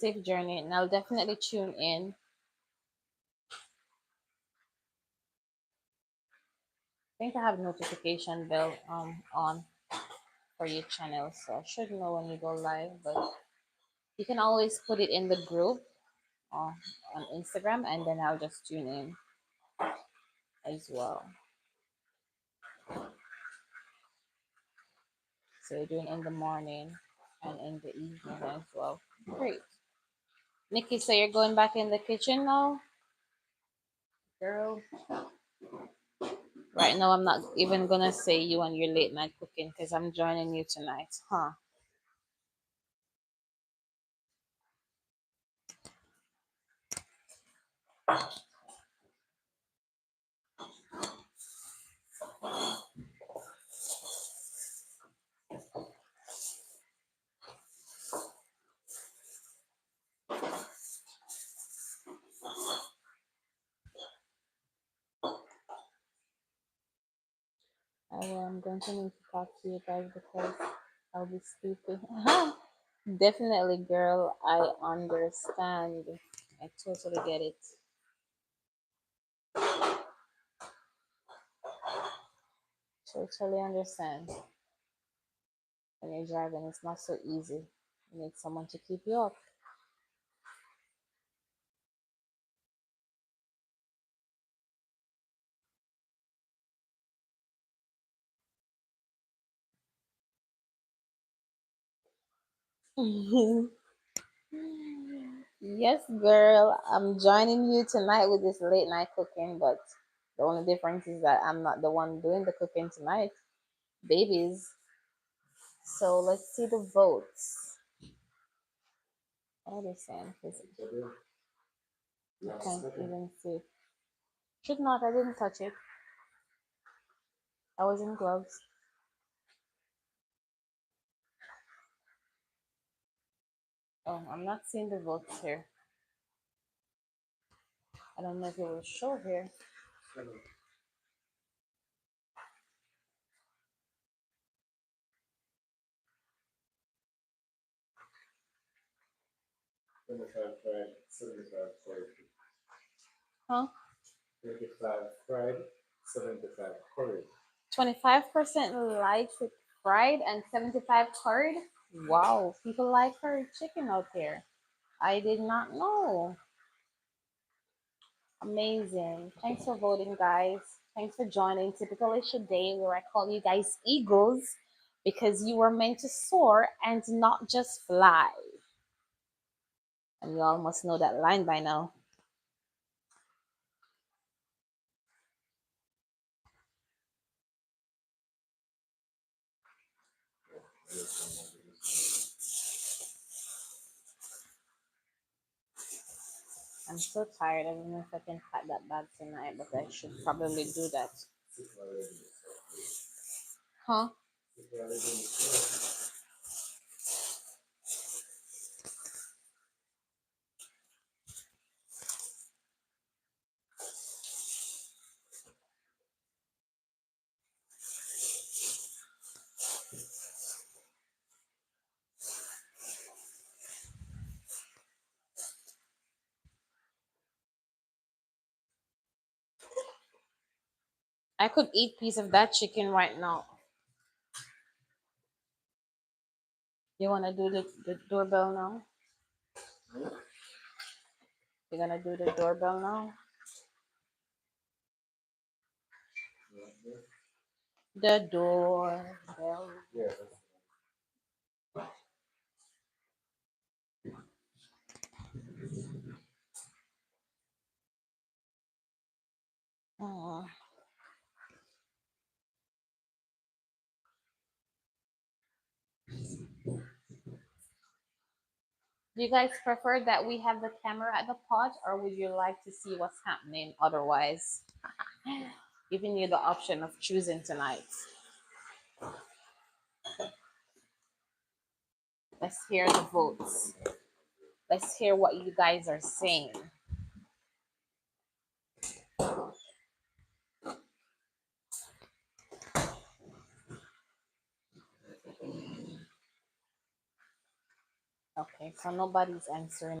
Safe journey, and I'll definitely tune in. I think I have notification bell on for your channel, so I should know when you go live. But you can always put it in the group uh, on Instagram, and then I'll just tune in as well. So you're doing in the morning and in the evening as well. Great. Nikki, so you're going back in the kitchen now, girl? Right now, I'm not even gonna say you and your late night cooking because I'm joining you tonight, huh? I'm going to need to talk to you guys because I'll be sleeping. Definitely, girl. I understand. I totally get it. Totally understand. When you're driving, it's not so easy. You need someone to keep you up. Yes, girl. I'm joining you tonight with this late night cooking, but the only difference is that I'm not the one doing the cooking tonight. Babies. So let's see the votes. What are they saying? 'Cause you can't even see. Should not. I didn't touch it. I was in gloves. Oh, I'm not seeing the votes here. I don't know if it will show here. 25 fried, 75 curry. Huh? 25 fried, 75 curry. 25% likes it fried and 75 curried. Wow, people like curry chicken out here. I did not know. Amazing. Thanks for voting, guys. Thanks for joining Typical Issue Day, where I call you guys eagles because you were meant to soar and not just fly. And you all must know that line by now. I'm so tired. I don't know if I can pack that bag tonight, but I should probably do that. Huh? I could eat piece of that chicken right now. You wanna do the doorbell now? You're gonna do the doorbell now? The doorbell. Yeah. Oh. Do you guys prefer that we have the camera at the pot, or would you like to see what's happening otherwise? Giving you the option of choosing tonight. Let's hear the votes. Let's hear what you guys are saying. Okay, So nobody's answering.